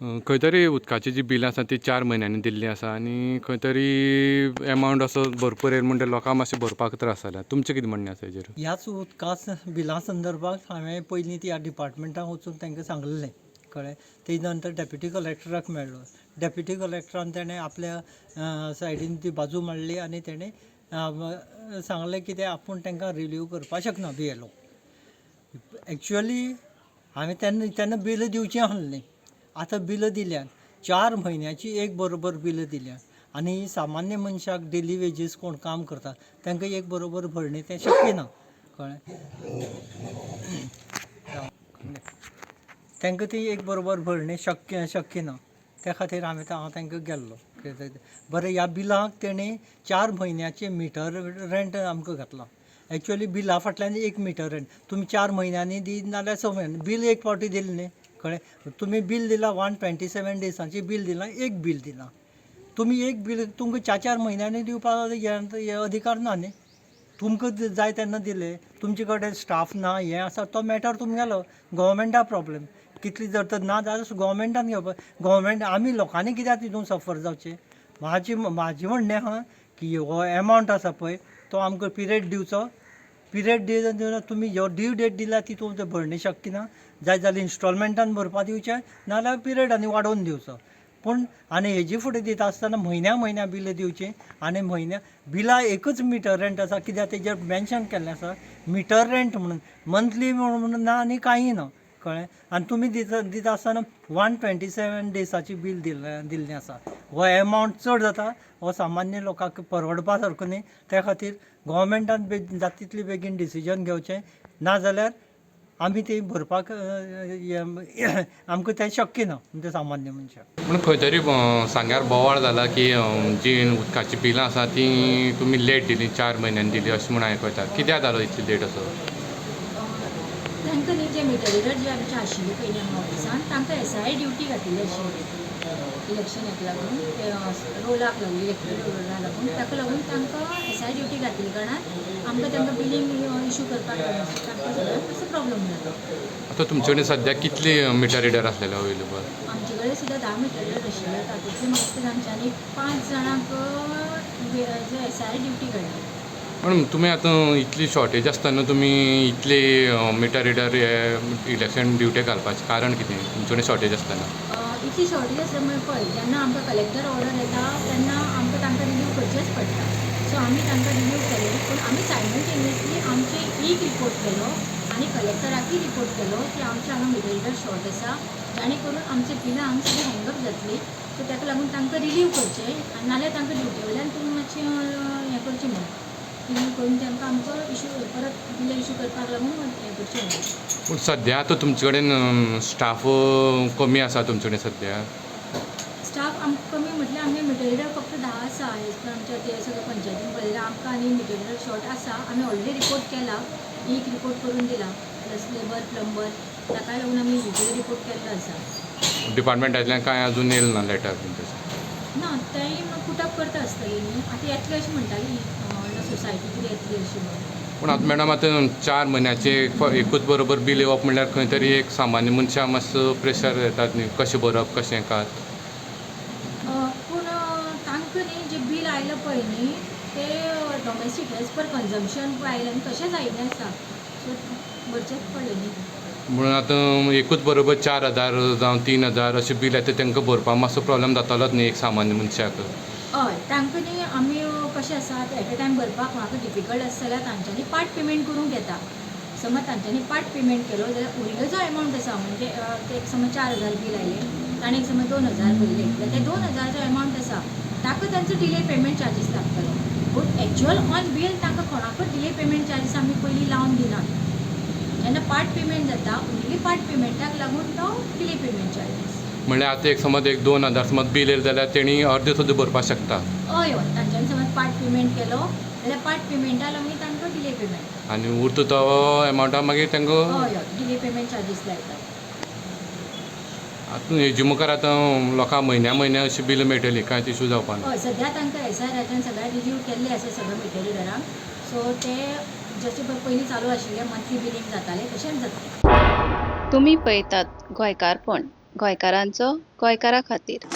खंय तरी उदकाची जी बिलां आसा ती 4 म्हयन्यांनी दिल्ली आसा आनी खंय तरी एमावंट असो भरपूर येयला म्हणटा लोकांक मातशें भरपाक त्रास जाल्या. तुमचें कितें म्हणणें आसा हेजेर? ह्याच उदका बिलां संदर्भात हांवें पयलीं त्या डिपार्टमेंटाक वचून तांकां सांगलेलें कळ्ळें. तेज नंतर डेप्युटी कलेक्टराक मेळ्ळो. डेप्युटी कलेक्टरान तेणें आपल्या सायडीन ती बाजू मांडली आनी तेणें सांगलें की ते आपूण तांकां रिलीव करपाक शकना BLO. एक्चुअली हांवें तेन्ना बिलां दिवचीं आसलीं. आतां बिलां दिल्यात 4 म्हयन्याची एक बरोबर बिलां दिल्यात आनी सामान्य मनशाक डेली वेजीस कोण काम करता तांकां एक बरोबर भरणी तें शक्य ना कळ्ळें. तांकां ती एक बरोबर भरणी शक्य ना. त्या खातीर हांव तांकां गेल्लो. बरें ह्या बिलाक तेणें 4 म्हयन्याचे मिटर रेंट आमकां घातला. एक्चुअली बिला फाटल्यान 1 मिटर रेंट तुमी 4 म्हयन्यांनी दी नाल्यार 6 म्हयन्यांनी बील एक फावटी दिलें न्ही कळ्ळें. तुमी बील दिलां 127 डेजांची बील दिलां, एक बील दिलां. तुमी एक बील तुमकां 4 म्हयन्यांनी दिवपाक हे अधिकार ना न्ही. तुमकां जाय तेन्ना दिलें. तुमचे कडेन स्टाफ ना हें आसा तो मॅटर तुमगेलो गव्हर्मेंटा प्रॉब्लेम. कितली जर तर ना जाल्यार गव्हर्मेंटान घेवपाक. गव्हर्मेंट आमी लोकांनी कित्याक तितून सफर जावचें. म्हाजें म्हणणें आहा की हो एमावंट आसा पळय तो आमकां पिरियड दिवचो. पिरियड दिवन तुमी ह्यो ड्यू डेट दिल्या तितून तें भरणी शक्य ना. जाय जाल्यार इन्स्टॉलमेंटान भरपाक दिवचें नाल्यार पिरियडांनी वाडोवन दिवचो. पूण आनी हेजी फुडें दिता आसतना म्हयन्या बिलां दिवचीं आनी बिलां एकच मिटर रेंट आसा कित्याक तेजेर मेन्शन केल्लें आसा मिटर रेंट म्हणून मंथली म्हणून ना आनी कांय ना कळ्ळें. आनी तुमी दिता आसतना 127 डेजाची बील दिल्लें आसा. हो एमावंट चड जाता. हो सामान्य लोकांक परवडपा सारको न्ही. त्या खातीर गव्हर्मेंटान जाता तितले बेगीन डिसिजन घेवचें नाजाल्यार आमी ती भरपाक आमकां तें शक्य ना म्हणजे सामान्य मनशाक. पूण खंय तरी सांग्यार बोवाळ जाला की जी उदकाची बिलां आसा ती तुमी लेट दिली 4 म्हयन्यांनी दिली अशें म्हूण आयकूं येता. कित्याक जालो इतली लेट असो? तांकां न्ही जे मिटर रिडर जे आमचे आशिल्ले पयलीं आमच्या ऑफिसान तांकां SI ड्युटी घातिल्ली आशिल्ली इलेक्शनाक लागून ते रोलाक लागून इलेक्ट्रल रोलाक लागून ताका लागून तांकां SI ड्युटी घातिल्ल्या कारणान आमकां तांकां बिलींग इशू करपाक तांकां सगळ्यांक असो प्रॉब्लम जालो. आतां तुमचे कडेन सद्याक कितली मिटर रिडर आसलेले अवेलेबल? आमचे कडेन सुद्दां 10 मिटर रिडर आशिल्ले. तातूंतले म्हाका तांच्यांनी 5 जाणांक SI ड्युटी घातली. पण तुमी आतां इतली शॉर्टेज आसतना तुमी इतले मिटर रिडर हे इलेक्शन ड्युटी घालपाचें कारण कितें तुमचे कडेन शॉर्टेज आसतना? इतली शॉर्टेज आसता म्हणजे पळय जेन्ना आमकां कलेक्टर ऑर्डर येता तेन्ना आमकां तांकां रिलीव करचेंच पडटा. सो आमी तांकां रिलीव केलें पूण आमी सायमल्टेनियसली आमचे रिपोर्ट केलो आनी कलेक्टराकूय रिपोर्ट केलो की आमचे हांगा मिटर रिडर शॉर्ट आसा जाणे करून आमचे बिलां हांगा सगळीं हँगअप जातली. सो ताका लागून तांकां रिलीव करचें नाल्यार तांकां ड्युटी वयल्यान तुमी मातशें हें करचें म्हणून रिलीव करून तांकां आमकां इशू परत बिलां इशू करपाक लागून हें करचें म्हणून. पूण सद्या आतां तुमचे कडेन स्टाफ कमी आसा तुमचे कडेन सद्या? स्टाफ आमकां कमी म्हटल्यार आमगे मिटर रिडर फक्त 10 आसा. हेज पण आमच्या ते सगळ्या पंचायतीन पळयल्यार आमकां आनी मिटर रिडर शॉर्ट आसा. आमी ऑलरेडी रिपोर्ट केला. एक रिपोर्ट करून दिला प्लस लेबर प्लंबर ताका लागून आमी युजली रिपोर्ट केल्लो आसा. डिपार्टमेंटांतल्यान कांय अजून येयलें ना लेटर बीन तशें? ना तेंय पुटअप करता आसतलीं न्ही. आतां येतलें अशें म्हणटालीं सोसायटी कितें येतली अशी म्हणून. पूण आतां मॅडम आतां 4 म्हयन्याचे एकूच बरोबर बील येवप म्हणल्यार खंय तरी एक सामान्य मनशाक मातसो प्रेशर येतात न्ही कशें भरप कशें कात. पूण तांकां न्ही जें बील आयलां पळय न्ही तें डॉमेस्टीक एज पर कन्जम्पशन पळय आयलां न्ही तशेंच आयिल्लें आसा. सो भरचेंच पडलें न्ही. म्हणून आतां एकूच बरोबर 4,000 जावं 3,000 अशें बील येता तांकां भरपाक मातसो प्रॉब्लेम जातालोच न्ही एक सामान्य मनशाक? हय तांकां न्ही आमी कशें आसा एट अ टायम भरपाक म्हाका डिफिकल्ट आसा जाल्यार तांच्यांनी पार्ट पेमेंट करूंक येता. समज तांच्यांनी पार्ट पेमेंट केलो जाल्यार उरिल्लो जो एमावंट आसा म्हणजे ते समज 4,000 बील आयलें ताणें समज 2,000 भरले जाल्यार ते 2,000 जो एमावंट आसा ताका तांचो डिले पेमेंट चार्जीस लागतलो. पूण एक्चुअल ऑन बील तांकां कोणाकूच डिले पेमेंट चार्जीस आमी पयलीं लावन दिनात. जेन्ना पार्ट पेमेंट जाता उरिल्ली पार्ट पेमेंटाक लागून तो डिले पेमेंट चार्जीस. म्हणल्यार आतां एक समज 2,000 समज बील येयलें जाल्यार तेणी अर्दे सुद्दां भरपाक शकता? हय हय तांच्यांनी समज पार्ट पेमेंट केलो जाल्यार पार्ट पेमेंटा लागून तांकां डिले पेमेंट आनी उरता तो एमावंटा मागीर तांकां? हय हय डिले पेमेंट चार्जीस लायतात. आतां हेजे मुखार आतां लोकांक म्हयन्या अशी बील मेळटली कांयच इशू जावपा ना? हय सद्या तांकां SIराच्यान सगळ्या रिव्यू केल्ले आसा सगळ्या मिटर रिडरांक. सो ते जशें पयलीं चालू आशिल्लें मंथली बिलींग जातालें तशेंच जातलें. तुम्ही पळयतात गोंयकारपण. गोंयकारांचो गोंयकारा खातीर.